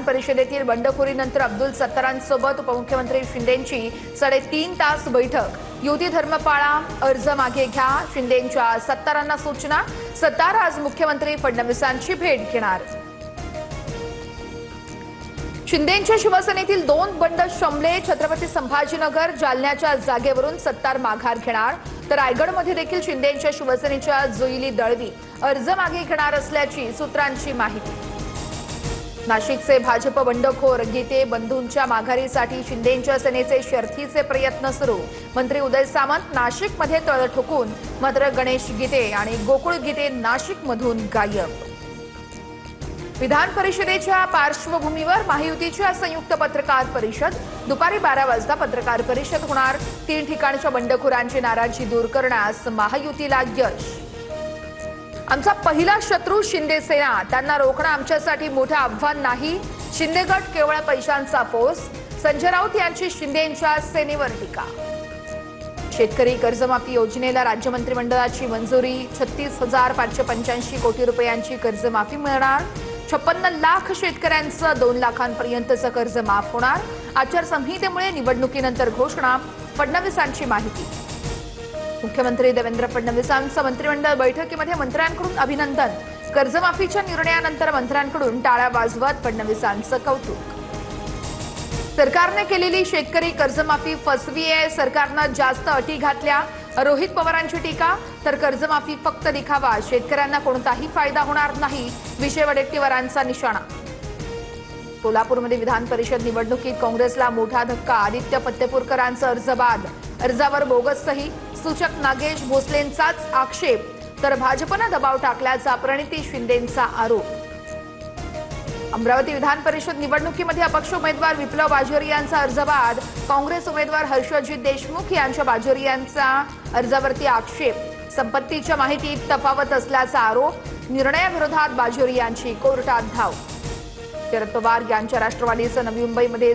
विधान परिषदेतील बंडखोरीनंतर अब्दुल सत्तारांसोबत उपमुख्यमंत्री शिंदेंची 3.5 तास बैठक। युती धर्म पाळा, अर्ज मागे घ्या, शिंदेंच्या सत्तारांना सूचना। सत्तार आज मुख्यमंत्री फडणवीसांची भेट घेणार। शिंदेंच्या शिवसेनेतील 2 बंड शमले। छत्रपती संभाजीनगर जालन्याच्या जागेवरून सत्तार माघार घेणार, तर रायगडमध्ये देखील शिंदेंच्या शिवसेनेच्या जुईली दळवी अर्ज मागे घेणार असल्याची सूत्रांची माहिती। नाशिकचे भाजप बंडखोर गीते बंधूंच्या माघारीसाठी शिंदेंच्या सेनेचे शर्थीचे प्रयत्न सुरू। मंत्री उदय सामंत नाशिकमध्ये तळ ठोकून, मात्र गणेश गीते आणि गोकुळ गीते नाशिकमधून गायब। विधान परिषदेच्या पार्श्वभूमीवर महायुतीच्या संयुक्त पत्रकार परिषद। दुपारी 12 वाजता पत्रकार परिषद होणार। 3 ठिकाणच्या बंडखोरांची नाराजी दूर करण्यास महायुतीला यश। आमचा पहिला शत्रू शिंदे सेना, त्यांना रोखणं आमच्यासाठी मोठं आव्हान नाही। शिंदे गट केवळ पैशांचा पोस। संजय राऊत यांची शिंदेंच्या सेनेवर टीका। शेतकरी कर्जमाफी योजनेला राज्य मंत्रिमंडळाची मंजुरी। 36,585 कोटी रुपयांची कर्जमाफी मिळणार। 56 लाख शेतकऱ्यांचं 2 लाखांपर्यंतचं कर्ज माफ होणार। आचारसंहितेमुळे निवडणुकीनंतर घोषणा। फडणवीसांची माहिती। मुख्यमंत्री देवेंद्र फडणवीसांचं मंत्रिमंडळ बैठकीमध्ये मंत्र्यांकडून अभिनंदन। कर्जमाफीच्या निर्णयानंतर मंत्र्यांकडून टाळ्या वाजवत फडणवीसांचं कौतुक। सरकारने केलेली शेतकरी कर्जमाफी फसवी आहे। सरकारनं जास्त अटी घातल्या। रोहित पवारांची टीका, तर कर्जमाफी फक्त दिखावा, शेतकऱ्यांना कोणताही फायदा होणार नाही। विजय वडेट्टीवारांचा निशाणा। सोलापूरमध्ये विधान परिषद निवडणुकीत काँग्रेसला मोठा धक्का। आदित्य फत्तेपूरकरांचा अर्ज बाद। अर्जावर बोगस सही। सूचक नागेश भोसलेंचाच आक्षेप, तर भाजपनं दबाव टाकल्याचा प्रणिती शिंदेंचा आरोप। अमरावती विधान परिषद निवडणुकीमध्ये अपक्ष उमेदवार विप्लव बाजोरियांचा अर्ज बाद। काँग्रेस उमेदवार हर्षजित देशमुख यांच्या बाजोरियांचा अर्जावरती आक्षेप। संपत्तीच्या माहितीत तफावत असल्याचा आरोप। निर्णयाविरोधात बाजोरियांची कोर्टात धाव। शरद पवार यांच्या राष्ट्रवादीचं नवी मुंबईमध्ये